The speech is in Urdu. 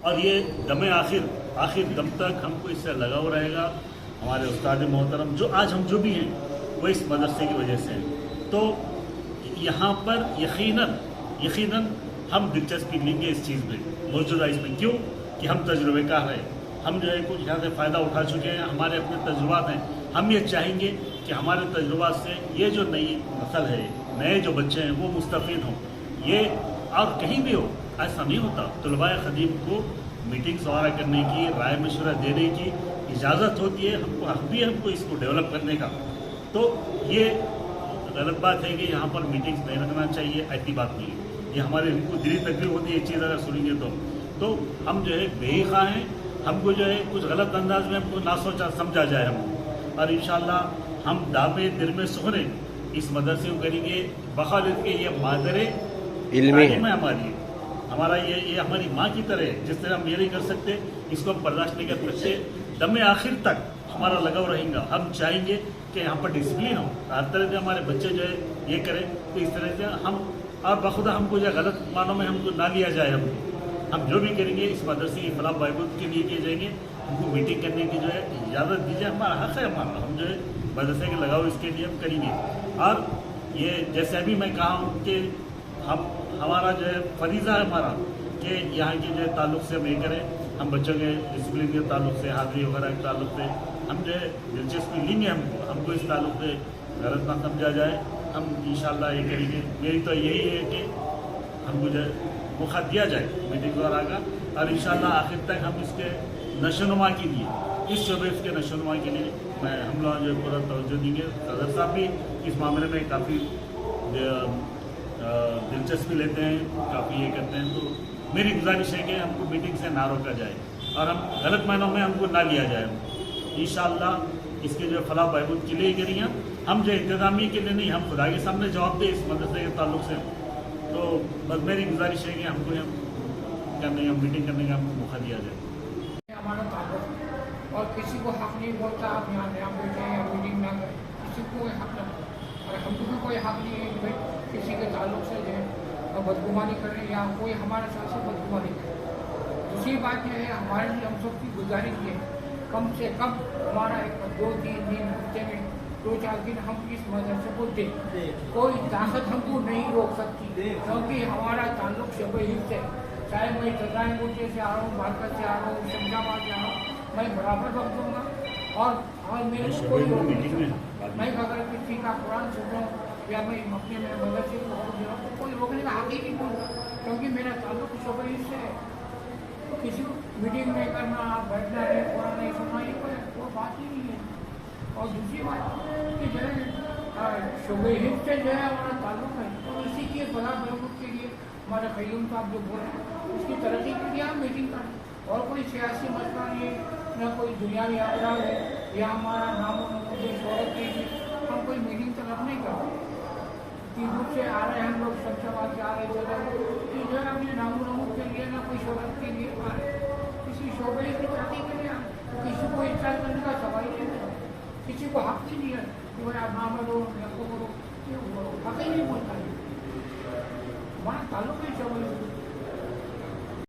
اور یہ دم آخر دم تک ہم کو اس سے لگاؤ رہے گا. ہمارے استاد محترم جو آج ہم جو بھی ہیں وہ اس مدرسے کی وجہ سے ہیں. تو یہاں پر یقیناً ہم دلچسپی لیں گے اس چیز میں موجودہ اس میں. کیوں کہ ہم تجربے کار ہیں, ہم جو ہے کچھ یہاں سے فائدہ اٹھا چکے ہیں, ہمارے اپنے تجربات ہیں. ہم یہ چاہیں گے کہ ہمارے تجربات سے یہ جو نئی نسل ہے, نئے جو بچے ہیں وہ مستفید ہوں. یہ اور کہیں بھی ہو ایسا نہیں ہوتا. طلباء خدیم کو میٹنگز وغیرہ کرنے کی, رائے مشورہ دینے کی اجازت ہوتی ہے, ہم کو حق بھی ہے ہم کو اس کو ڈیولپ کرنے کا. تو یہ غلط بات ہے کہ یہاں پر میٹنگز نہیں رکھنا چاہیے, ایسی بات نہیں ہے. یہ ہمارے ہم کو دلی تکلیف ہوتی ہے یہ چیز اگر سنیں گے تو ہم جو ہے بے خواہ ہیں. ہم کو جو ہے کچھ غلط انداز میں ہم کو نہ سوچا سمجھا جائے ہم کو. اور انشاءاللہ ہم دامے دل میں سخنے اس مدرسے کو کریں گے بخالد کے. یہ مادر علمی ہے ہماری, ہمارا یہ ہماری ماں کی طرح ہے. جس طرح ہم یہ نہیں کر سکتے اس کو ہم برداشت نہیں کر سکتے. دم آخر تک ہمارا لگاؤ رہیں گا. ہم چاہیں گے کہ یہاں پر ڈسپلن ہو, ہر طرح سے ہمارے بچے جو ہے یہ کریں. تو اس طرح سے ہم اور بخدا ہم کو جو غلط معنوں میں ہم کو نہ لیا جائے. ہم جو بھی کریں گے اس مدرسے کی فلاح بہبود کے لیے کیے جائیں گے. ہم کو میٹنگ کرنے کی جو ہے اجازت دیجیے, ہمارا حق ہے ہمارا. ہم جو ہے مدرسے کے لگاؤ اس کے لیے ہم کریں گے. اور یہ جیسے ابھی میں کہا ہوں کہ ہمارا جو ہے فریضہ ہے ہمارا کہ یہاں کے جو ہے تعلق سے ہم یہ کریں. ہم بچوں کے ڈسپلن کے تعلق سے, حاضری وغیرہ کے تعلق سے ہم جو ہے دلچسپی لیں گے. ہم کو اس تعلق سے غلط نہ سمجھا جائے. ہم انشاءاللہ یہ کریں گے. میری تو یہی ہے کہ ہم کو جو ہے موقع دیا جائے میٹنگ وغیرہ کا. اور انشاءاللہ آخر تک ہم اس کے نشو نما کے لیے, اس شعبے کے نشو نما کے لیے ہم لوگ جو ہے پورا توجہ دیں گے. صدر صاحب بھی اس معاملے میں کافی دلچسپی لیتے ہیں, کافی یہ کرتے ہیں. تو میری گزارش ہے کہ ہم کو میٹنگ سے نہ روکا جائے اور ہم غلط معنوں میں ہم کو نہ لیا جائے. انشاءاللہ اس کے جو فلاح بہبود کے لیے کریں گے. ہم جو انتظامیہ کے لیے نہیں, ہم خدا کے سامنے جواب دیں اس مدرسے کے تعلق سے. تو بس میری گزارش ہے کہ ہم کو میٹنگ کرنے کا ہم کو موقع دیا جائے. ہمارا تعلق اور کسی کو حق نہیں بولتا آپ یہاں بیٹھے یا میٹنگ نہ کریں, کسی کو کوئی حق نہ. اور ہم کو بھی کوئی حق نہیں ہے کہ کسی کے تعلق سے جو ہے بدگمانی کریں یا کوئی ہمارے ساتھ سے بدگمانی کرے. دوسری بات یہ ہے ہمارے لیے ہم سب کی گزارش یہ ہے کم سے کم ہمارا 2-3 دن ہفتے میں 2-4 دن ہم اس مدرسے کو دیں. کوئی طاقت ہم کو نہیں روک سکتی کیونکہ ہمارا تعلق شعب حفظ ہے. چاہے میں چترائے گوٹے سے آ رہا ہوں, بارکت سے آ رہا ہوں, شمشا آباد سے آ رہا ہوں, میں برابر وقت دوں گا. اور میرے کو کوئی روک نہیں سکتا. میں اگر کسی کا قرآن سن رہا ہوں یا میں اپنے مدرسے کو حکم دے رہا ہوں تو کوئی روکنے کا حق ہی نہیں بولتا کیونکہ میرا تعلق شعب حفظ سے ہے. کسی کو میٹنگ نہیں کرنا, بیٹھنا نہیں, قرآن نہیں سننا, یہ کوئی بات ہی نہیں ہے. اور دوسری بات کہ جو ہے شعب حفظ سے جو ہے ہمارا تعلق ہے تو اسی کے فلاح بہبود کے لیے ہمارے قیوم صاحب جو بول رہے ہیں اس کی ترقی کے لیے ہم میٹنگ کریں. اور کوئی سیاسی مسئلہ نہیں ہے, نہ کوئی دنیاوی اعتراض ہے یا ہمارا نام و نمود شہرت کے لیے ہم کوئی میٹنگ طلب نہیں کرتے. دور سے آ رہے ہیں ہم لوگ, شمشاباد سے آ رہے ہیں تو جو ہے اپنے نام و نمود کے لیے نہ کوئی شہرت کے لیے آ رہے ہیں, کسی شعبے کی ترقی کے لیے کسی کو احساس کرنے کا سوال ہی نہیں ہے. کسی کو حق ہی نہیں ہے کہ بھائی آپ نہ کرو یا کو کرو, حق ہی نہیں بولتا ہے. ہمارا تعلق ہے شعبے